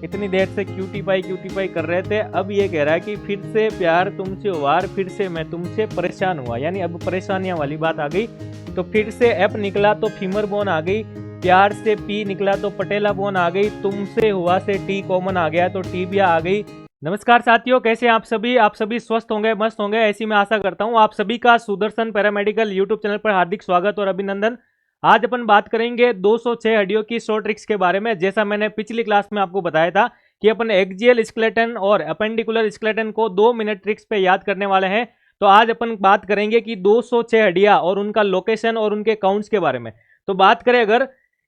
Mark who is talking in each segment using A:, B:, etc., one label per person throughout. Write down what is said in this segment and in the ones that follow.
A: इतनी देर से cutie pie कर रहे थे, अब ये कह रहा है कि फिर से प्यार तुमसे हुआ, फिर से मैं तुमसे परेशान हुआ, यानी अब परेशानियां वाली बात आ गई। तो फिर से एफ निकला तो फीमर बोन आ गई, प्यार से पी निकला तो पटेला बोन आ गई, तुमसे हुआ से टी कॉमन आ गया तो टीबिया आ गई। नमस्कार साथियों, कैसे हैं आप सभी स्वस्थ होंगे, मस्त होंगे, ऐसी मैं आशा करता हूं। आप सभी का सुदर्शन पैरामेडिकल यूट्यूब चैनल पर हार्दिक स्वागत और अभिनंदन। आज अपन बात करेंगे 206 हड्डियों की शॉर्ट ट्रिक्स के बारे में। जैसा मैंने पिछली क्लास में आपको बताया था कि अपन एक्सियल स्केलेटन और अपेंडिकुलर स्केलेटन को 2 मिनट ट्रिक्स पे याद करने वाले हैं। तो आज अपन बात करेंगे कि 206 हड्डियां और उनका लोकेशन और उनके काउंट्स के बारे में। तो बात करें अगर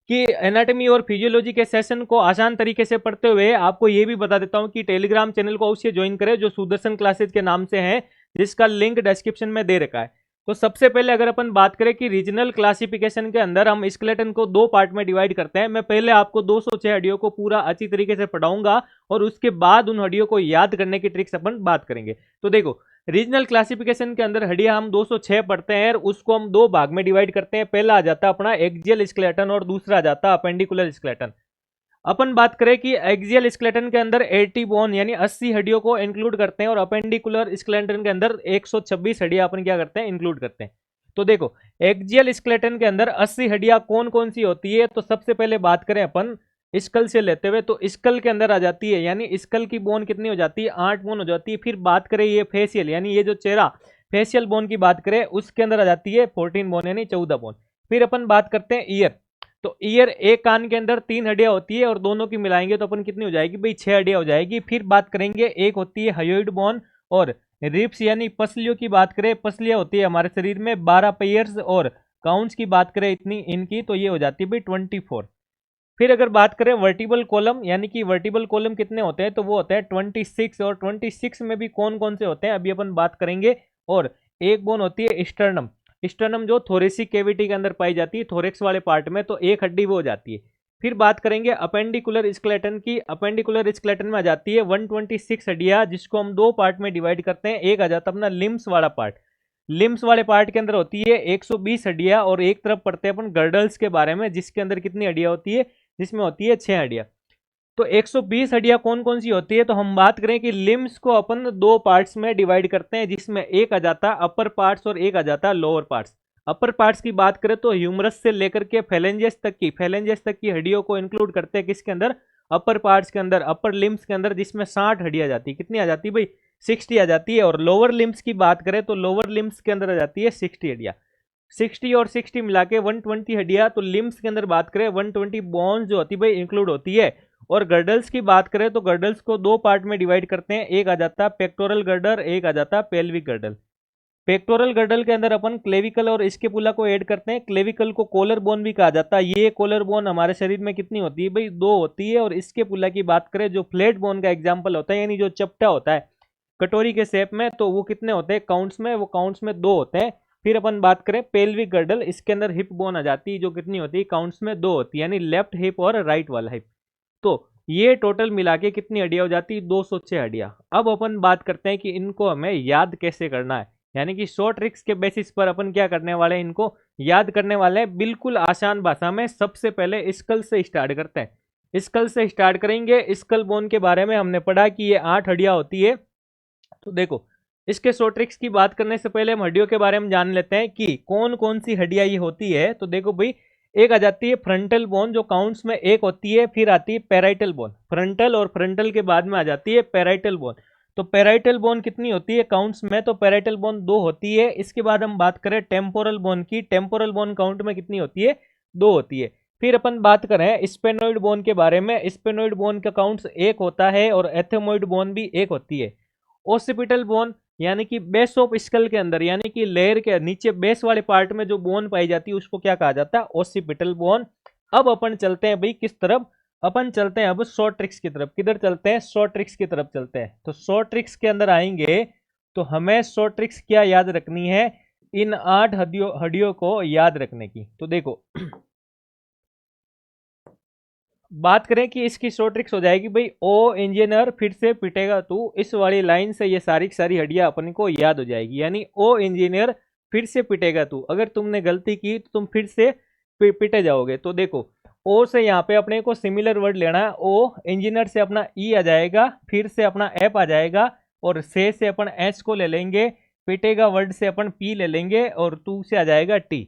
A: कि एनाटॉमी और फिजियोलॉजी के सेशन को आसान तरीके से पढ़ते हुए, आपको ये भी बता देता हूं कि टेलीग्राम चैनल को अवश्य ज्वाइन करें जो सुदर्शन क्लासेज के नाम से है, जिसका लिंक डिस्क्रिप्शन में दे रखा है। तो सबसे पहले अगर अपन बात करें कि रीजनल क्लासिफिकेशन के अंदर हम स्केलेटन को 2 पार्ट में डिवाइड करते हैं। मैं पहले आपको 206 हड्डियों को पूरा अच्छी तरीके से पढ़ाऊंगा और उसके बाद उन हड्डियों को याद करने की ट्रिक्स अपन बात करेंगे। तो देखो, रीजनल क्लासिफिकेशन के अंदर हड्डियां हम 206 पढ़ते हैं और उसको हम 2 भाग में डिवाइड करते हैं। पहला आ जाता है अपना एक्सियल स्केलेटन और दूसरा आ जाता है अपेंडिकुलर स्केलेटन। अपन बात करें कि एक्सियल स्केलेटन के अंदर 80 बोन यानी 80 हड्डियों को इंक्लूड करते हैं और अपेंडिकुलर स्केलेटन के अंदर 126 हड्डियां अपन क्या करते हैं, इंक्लूड करते हैं। तो देखो, एक्सियल स्केलेटन के अंदर 80 हड्डियां कौन कौन सी होती है, तो सबसे पहले बात करें अपन स्कल से लेते हुए, तो स्कल के अंदर आ जाती है, यानी स्कल की बोन कितनी हो जाती है, 8 बोन हो जाती है। फिर बात करें ये फेशियल, यानी ये जो चेहरा फेशियल बोन की बात करें, उसके अंदर आ जाती है 14 बोन यानी 14 बोन। फिर अपन बात करते हैं ईयर, तो ईयर, एक कान के अंदर 3 हड्डियां होती है और दोनों की मिलाएंगे तो अपन कितनी हो जाएगी भाई, 6 हड्डियां हो जाएगी। फिर बात करेंगे, एक होती है हायोइड बोन और रिप्स यानी पसलियों की बात करें, पसलियां होती है हमारे शरीर में 12 पेयर्स, और काउंट्स की बात करें इतनी इनकी, तो ये हो जाती है भाई 24। फिर अगर बात करें वर्टिबल कॉलम, यानी कि वर्टिबल कॉलम कितने होते हैं, तो वो होते हैं 26, और 26 में भी कौन कौन से होते हैं अभी अपन बात करेंगे। और एक बोन होती है स्टर्नम, स्टर्नम जो थोरेसिक कैविटी के अंदर पाई जाती है, थोरेक्स वाले पार्ट में, तो एक हड्डी वो हो जाती है। फिर बात करेंगे अपेंडिकुलर स्केलेटन की, अपेंडिकुलर स्केलेटन में आ जाती है 126 हड्डियां, जिसको हम 2 पार्ट में डिवाइड करते हैं। एक आ जाता है अपना लिम्स वाला पार्ट, लिम्स वाले पार्ट के अंदर होती है 120 हड्डियां, और एक तरफ पढ़ते हैं अपन गर्डल्स के बारे में, जिसके अंदर कितनी हड्डियां होती है, जिसमें होती है 6 हड्डियां। तो 120 हड्डियां कौन कौन सी होती है, तो हम बात करें कि लिम्स को अपन 2 पार्ट्स में डिवाइड करते हैं, जिसमें एक आ जाता है अपर पार्ट्स और एक आ जाता है लोअर पार्ट्स। अपर पार्ट्स की बात करें तो ह्यूमरस से लेकर के फेलेंजेस तक की हड्डियों को इंक्लूड करते हैं, किसके अंदर, अपर पार्ट्स के अंदर, अपर लिम्स के अंदर, जिसमें 60 हड्डियां जाती है। कितनी आ जाती है भाई, 60 आ जाती है। और लोअर लिम्स की बात करें तो लोअर लिम्स के अंदर आ जाती है 60 हड्डियां। 60 और 60 मिला के 120 हड्डियां। तो लिम्स के अंदर बात करें 120 बोन्स जो होती है भाई इंक्लूड होती है। और गर्डल्स की बात करें तो गर्डल्स को 2 पार्ट में डिवाइड करते हैं, एक आ जाता है पेक्टोरल गर्डल, एक आ जाता है पेल्विक गर्डल। पेक्टोरल गर्डल के अंदर अपन क्लेविकल और स्केपुला को ऐड करते हैं। क्लेविकल को कोलर बोन भी कहा जाता है। ये कोलर बोन हमारे शरीर में कितनी होती है भाई, 2 होती है। और स्केपुला की बात करें, जो फ्लैट बोन का एग्जाम्पल होता है, यानी जो चपटा होता है कटोरी के शेप में, तो वो कितने होते हैं काउंट्स में, वो काउंट्स में 2 होते हैं। फिर अपन बात करें पेल्विक गर्डल, इसके अंदर हिप बोन आ जाती है, जो कितनी होती है काउंट्स में 2 होती है, यानी लेफ्ट हिप और राइट वाला हिप। तो ये टोटल मिला के कितनी हड्डियां हो जाती है, 206 हड्डियां। अब अपन बात करते हैं कि इनको हमें याद कैसे करना है, यानी कि शॉर्ट ट्रिक्स के बेसिस पर अपन क्या करने वाले हैं, इनको याद करने वाले हैं बिल्कुल आसान भाषा में। सबसे पहले स्कल से स्टार्ट करते हैं, स्कल से स्टार्ट करेंगे। स्कल बोन के बारे में हमने पढ़ा कि ये 8 हड्डियां होती है। तो देखो, इसके शॉर्ट ट्रिक्स की बात करने से पहले हम हड्डियों के बारे में जान लेते हैं कि कौन कौन सी हड्डियां ये होती है। तो देखो भाई, एक आ जाती है फ्रंटल बोन, जो काउंट्स में 1 होती है। फिर आती है पैराइटल बोन, फ्रंटल और फ्रंटल के बाद में आ जाती है पैराइटल बोन। तो पैराइटल बोन कितनी होती है काउंट्स में, तो पैराइटल बोन 2 होती है। इसके बाद हम बात करें टेम्पोरल बोन की, टेम्पोरल बोन काउंट में कितनी होती है, 2 होती है। फिर अपन बात करें स्पेनोइड बोन के बारे में, स्पेनोइड बोन का काउंट्स 1 होता है, और एथेमोइड बोन भी 1 होती है। ओसिपिटल बोन, यानी कि बेस ऑफ स्कल के अंदर, यानी कि लेयर के नीचे बेस वाले पार्ट में जो बोन पाई जाती है, उसको क्या कहा जाता है, ओसिपिटल बोन। अब अपन चलते हैं भाई किस तरफ, अपन चलते हैं अब शॉर्ट ट्रिक्स की तरफ। किधर चलते हैं, शॉर्ट ट्रिक्स की तरफ चलते हैं। तो शॉर्ट ट्रिक्स के अंदर आएंगे तो हमें शॉर्ट ट्रिक्स क्या याद रखनी है, इन 8 हड्डियों को याद रखने की। तो देखो बात करें कि इसकी शॉर्ट ट्रिक्स हो जाएगी भाई, ओ इंजीनियर फिर से पिटेगा तू, इस वाली लाइन से ये सारी की सारी हड्डियां अपन को याद हो जाएगी। यानी ओ इंजीनियर फिर से पिटेगा तू, अगर तुमने गलती की तो तुम फिर से पिटे जाओगे। तो देखो, ओ से यहाँ पे अपने को सिमिलर वर्ड लेना है। ओ इंजीनियर से अपना ई आ जाएगा, फिर से अपना एफ आ जाएगा, और से अपन एच को ले लेंगे, पिटेगा वर्ड से अपन पी ले लेंगे, और टू से आ जाएगा टी।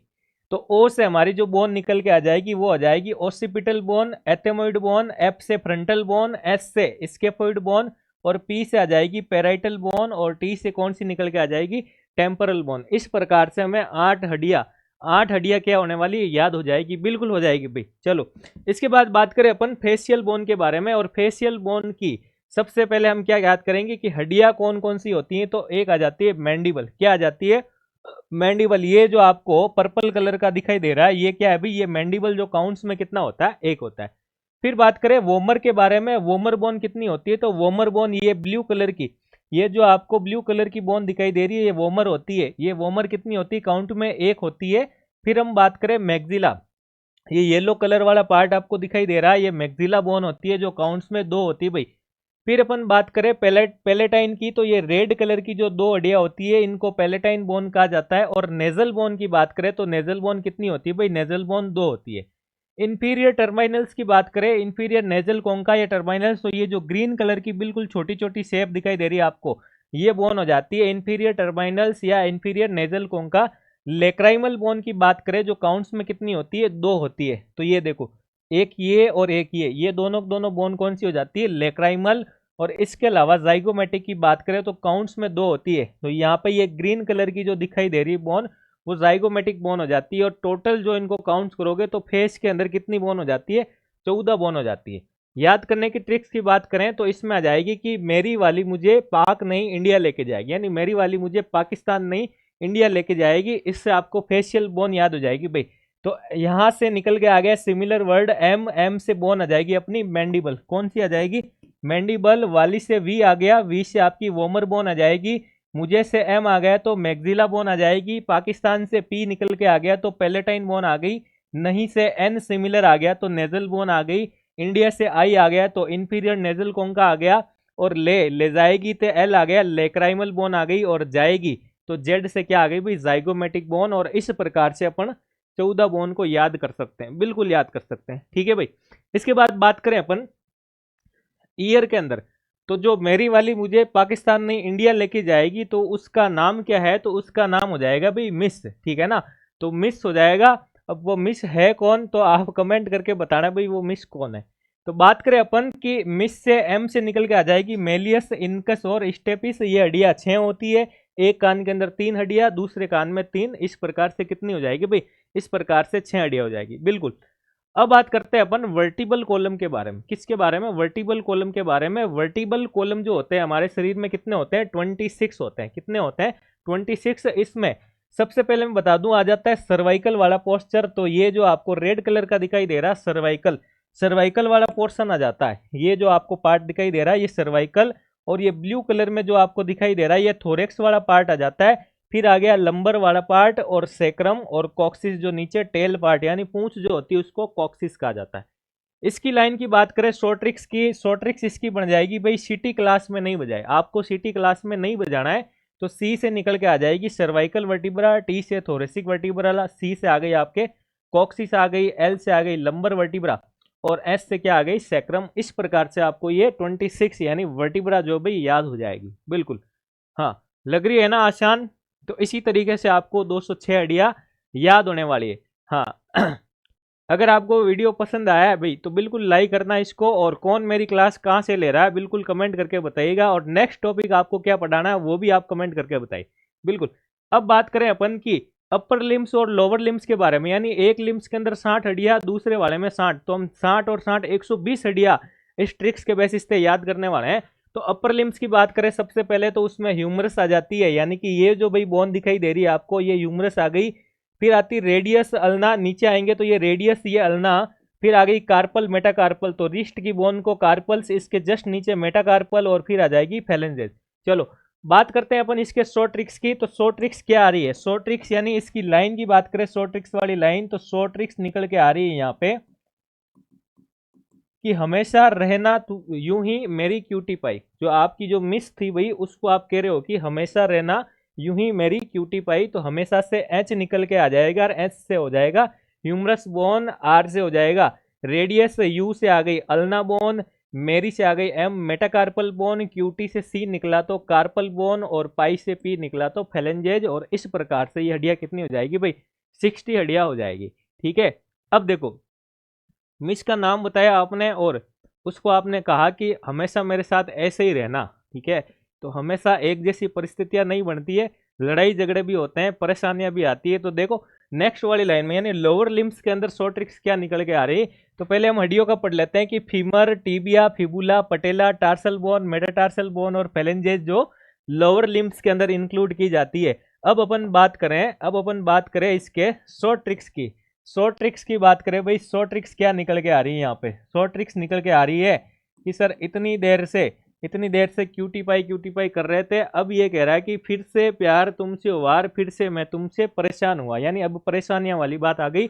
A: तो ओ से हमारी जो बोन निकल के आ जाएगी वो आ जाएगी ओसिपिटल बोन, एथेमोइड बोन, एफ से फ्रंटल बोन, एस से स्केफोइड बोन, और पी से आ जाएगी पैराइटल बोन, और टी से कौन सी निकल के आ जाएगी, टेम्परल बोन। इस प्रकार से हमें 8 हड्डियां क्या होने वाली है, याद हो जाएगी, बिल्कुल हो जाएगी भाई। चलो इसके बाद बात करें अपन फेशियल बोन के बारे में। और फेशियल बोन की सबसे पहले हम क्या याद करेंगे कि हड्डियां कौन कौन सी होती हैं। तो एक आ जाती है मैंडिबल। क्या आ जाती है, मैंडिबल। ये जो आपको पर्पल कलर का दिखाई दे रहा है, ये क्या है भाई, ये मैंडिबल जो काउंट्स में कितना होता है, एक होता है। फिर बात करें वोमर के बारे में, वोमर बोन कितनी होती है। तो वोमर बोन ये ब्लू कलर की, ये जो आपको ब्लू कलर की बोन दिखाई दे रही है, ये वोमर होती है। ये वोमर कितनी होती है, काउंट में एक होती है। फिर हम बात करें मैग्जिला, ये येलो कलर वाला पार्ट आपको दिखाई दे रहा है, ये मैग्जिला बोन होती है, जो काउंट्स में 2 होती है भाई। फिर अपन बात करें पेलेटाइन की, तो ये रेड कलर की जो 2 हड्डियां होती है, इनको पेलेटाइन बोन कहा जाता है। और नेजल बोन की बात करें तो नेजल बोन कितनी होती है भाई, नेजल बोन 2 होती है। इंफीरियर टर्मिनल्स की बात करें, इंफीरियर नेजल कोंका या टर्मिनल्स, तो ये जो ग्रीन कलर की बिल्कुल छोटी छोटी शेप दिखाई दे रही है आपको, ये बोन हो जाती है इंफीरियर टर्मिनल्स या इंफीरियर नेजल कोंका। लेक्राइमल बोन की बात करें, जो काउंट्स में कितनी होती है, 2 होती है। तो ये देखो, एक ये और एक ये दोनों बोन कौन सी हो जाती है, लेक्राइमल। और इसके अलावा जाइगोमेटिक की बात करें तो काउंट्स में 2 होती है। तो यहाँ पे ये ग्रीन कलर की जो दिखाई दे रही है बोन, वो जाइगोमेटिक बोन हो जाती है। और टोटल जो इनको काउंट्स करोगे तो फेस के अंदर कितनी बोन हो जाती है, 14 बोन हो जाती है। याद करने की ट्रिक्स की बात करें तो इसमें आ जाएगी कि मेरी वाली मुझे पाक नहीं इंडिया लेके जाएगी, यानी मेरी वाली मुझे पाकिस्तान नहीं इंडिया लेके जाएगी। इससे आपको फेशियल बोन याद हो जाएगी भाई। तो यहां से निकल के आ गया सिमिलर वर्ड एम, एम से बोन आ जाएगी अपनी मैंडिबल, कौन सी आ जाएगी, मैंडिबल। वाली से वी आ गया, वी से आपकी वोमर बोन आ जाएगी। मुझे से एम आ गया तो मैग्जिला बोन आ जाएगी। पाकिस्तान से पी निकल के आ गया तो पेलेटाइन बोन आ गई। नहीं से एन सिमिलर आ गया तो नेजल बोन आ गई। इंडिया से आई आ गया तो इंफीरियर नेजल कोंका आ गया। और ले जाएगी तो एल आ गया, लेक्राइमल बोन आ गई। और जाएगी तो जेड से क्या आ गई भाई, जाइगोमेटिक बोन। और इस प्रकार से अपन 14 बोन को याद कर सकते हैं, बिल्कुल याद कर सकते हैं, ठीक है भाई। इसके बाद बात करें अपन ईयर के अंदर, तो जो मेरी वाली मुझे पाकिस्तान नहीं इंडिया लेके जाएगी तो उसका नाम क्या है, तो उसका नाम हो जाएगा भाई मिस, ठीक है ना। तो मिस हो जाएगा। अब वो मिस है कौन, तो आप कमेंट करके बताना भाई वो मिस कौन है। तो बात करें अपन कि मिस से एम से निकल के आ जाएगी मेलियस, इनकस और स्टेपिस। ये हड्डियां 6 होती है, एक कान के अंदर 3 हड्डियां, दूसरे कान में 3। इस प्रकार से कितनी हो जाएगी भाई, इस प्रकार से 6 हड्डियां हो जाएगी, बिल्कुल। अब बात करते हैं अपन वर्टिबल कॉलम के बारे में। किसके बारे में, वर्टिबल कॉलम के बारे में। वर्टिबल कॉलम जो होते हैं हमारे शरीर में कितने होते हैं, 26 होते हैं। कितने होते हैं, 26। इसमें सबसे पहले मैं बता दूं, आ जाता है सर्वाइकल वाला पोस्चर। तो ये जो आपको रेड कलर का दिखाई दे रहा है सर्वाइकल, सर्वाइकल वाला पोर्शन आ जाता है। ये जो आपको पार्ट दिखाई दे रहा है ये सर्वाइकल। और ये ब्लू कलर में जो आपको दिखाई दे रहा है ये थोरेक्स वाला पार्ट आ जाता है। फिर आ गया लंबर वाला पार्ट और सेक्रम और कॉक्सिस, जो नीचे टेल पार्ट यानी पूंछ जो होती है उसको कॉक्सिस कहा जाता है। इसकी लाइन की बात करें शॉर्ट्रिक्स की, शॉर्ट्रिक्स इसकी बन जाएगी भाई, सिटी क्लास में नहीं बजाए, आपको सिटी क्लास में नहीं बजाना है। तो सी से निकल के आ जाएगी सर्वाइकल वर्टिब्रा, टी से थोरेसिक वर्टिब्रा, सी से आ गई आपके कॉक्सिस आ गई, एल से आ गई लंबर वर्टिब्रा, और एस से क्या आ गई, सेक्रम। इस प्रकार से आपको ये 26 यानी वर्टिब्रा जो भाई याद हो जाएगी, बिल्कुल। हाँ, लग रही है ना आसान। तो इसी तरीके से आपको 206 हड्डियां याद होने वाली है। हाँ अगर आपको वीडियो पसंद आया है भाई तो बिल्कुल लाइक करना इसको। और कौन मेरी क्लास कहाँ से ले रहा है बिल्कुल कमेंट करके बताइएगा। और नेक्स्ट टॉपिक आपको क्या पढ़ाना है वो भी आप कमेंट करके बताइए, बिल्कुल। अब बात करें अपन की अपर लिम्स और लोअर लिम्स के बारे में, यानी एक लिम्स के अंदर 60 हड्डियां, दूसरे वाले में 60। तो हम 60 और 60 120 हड्डियां इस ट्रिक्स के बेसिस पे याद करने वाले हैं। तो अपर लिम्स की बात करें सबसे पहले तो उसमें ह्यूमरस आ जाती है, यानी कि ये जो भाई बोन दिखाई दे रही है आपको ये ह्यूमरस आ गई। फिर आती रेडियस अल्ना, नीचे आएंगे तो ये रेडियस ये अल्ना। फिर आ गई कार्पल मेटाकार्पल, तो रिस्ट की बोन को कार्पल्स, इसके जस्ट नीचे मेटाकार्पल, और फिर आ जाएगी फैलेंजेस। चलो बात करते हैं अपन इसके शॉर्ट ट्रिक्स की। तो शॉर्ट ट्रिक्स क्या आ रही है, शॉर्ट ट्रिक्स यानी इसकी लाइन की बात करें, शॉर्ट ट्रिक्स वाली लाइन, तो शॉर्ट ट्रिक्स निकल के आ रही है यहाँ पे कि हमेशा रहना यूं ही मेरी क्यूटी पाई। जो आपकी जो मिस थी भाई उसको आप कह रहे हो कि हमेशा रहना यूं ही मेरी क्यूटी पाई। तो हमेशा से एच निकल के आ जाएगा और एच से हो जाएगा ह्यूमरस बोन, आर से हो जाएगा रेडियस यू से आ गई अल्ना बोन, मेरी से आ गई एम, मेटाकार्पल बोन, क्यूटी से सी निकला तो कार्पल बोन, और पाई से पी निकला तो फेलेंजेज। और इस प्रकार से ये हड्डियां कितनी हो जाएगी भाई, 60 हड्डियां हो जाएगी। ठीक है, अब देखो मिस का नाम बताया आपने और उसको आपने कहा कि हमेशा मेरे साथ ऐसे ही रहना। ठीक है, तो हमेशा एक जैसी परिस्थितियां नहीं बनती है, लड़ाई झगड़े भी होते हैं, परेशानियां भी आती है। तो देखो नेक्स्ट वाली लाइन में यानी लोअर लिम्स के अंदर शॉर्ट ट्रिक्स क्या निकल के आ रही है। तो पहले हम हड्डियों का पढ़ लेते हैं कि फीमर, टीबिया, फिबुला, पटेला, टार्सल बोन, मेटाटार्सल बोन और फेलेंजेज जो लोअर लिम्स के अंदर इंक्लूड की जाती है। अब अपन बात करें इसके शॉर्ट ट्रिक्स की। शॉर्ट ट्रिक्स की बात करें भाई, शॉर्ट ट्रिक्स क्या निकल के आ रही है यहाँ पे। शॉर्ट ट्रिक्स निकल के आ रही है कि सर इतनी देर से क्यूटी पाई कर रहे थे, अब ये कह रहा है कि फिर से प्यार तुमसे वार, फिर से मैं तुमसे परेशान हुआ, यानी अब परेशानियां वाली बात आ गई।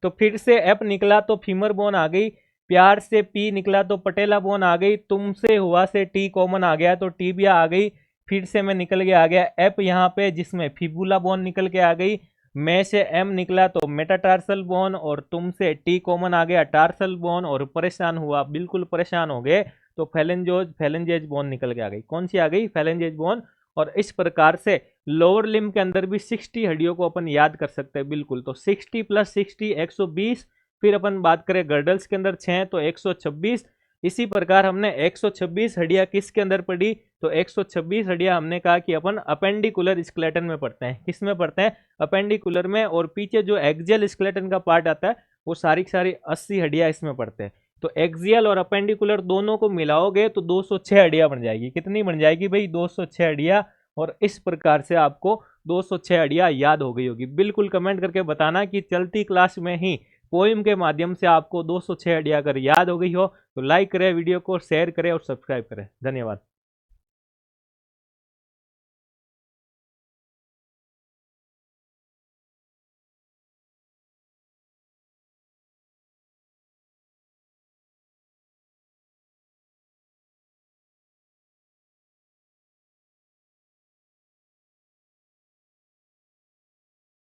A: तो फिर से एफ निकला तो फीमर बोन आ गई, प्यार से पी निकला तो पटेला बोन आ गई, तुमसे हुआ से टी कॉमन आ गया तो टीबिया आ गई, फिर से मैं निकल के आ गया एफ यहाँ पे जिसमें फिबुला बोन निकल के आ गई, मैं से एम निकला तो मेटाटार्सल बोन, और तुमसे टी कॉमन आ गया टार्सल बोन, और परेशान हुआ, बिल्कुल परेशान हो गए तो फेलेंजेज बोन निकल के आ गई। कौन सी आ गई, फेलेंजेज बोन। और इस प्रकार से लोअर लिम के अंदर भी 60 हड्डियों को अपन याद कर सकते हैं बिल्कुल। तो 60 + 60 120, फिर अपन बात करें गर्डल्स के अंदर 6 तो 126। इसी प्रकार हमने 126 हड्डियां किसके अंदर पढ़ी, तो 126 हड्डियां हमने कहा कि अपन अपेंडिकुलर स्केलेटन में पढ़ते हैं। किस में पढ़ते हैं, अपेंडिकुलर में। और पीछे जो एक्सियल स्केलेटन का पार्ट आता है वो सारी की सारी 80 हड्डियां इसमें पढ़ते हैं। तो एक्सियल और अपेंडिकुलर दोनों को मिलाओगे तो 206 हड्डियां बन जाएगी। कितनी बन जाएगी भाई, 206 हड्डियां। और इस प्रकार से आपको 206 हड्डियां याद हो गई होगी। बिल्कुल कमेंट करके बताना कि चलती क्लास में ही पोइम के माध्यम से आपको 206 हड्डियां अगर याद हो गई हो तो लाइक करें वीडियो को, शेयर करें और सब्सक्राइब करें। धन्यवाद।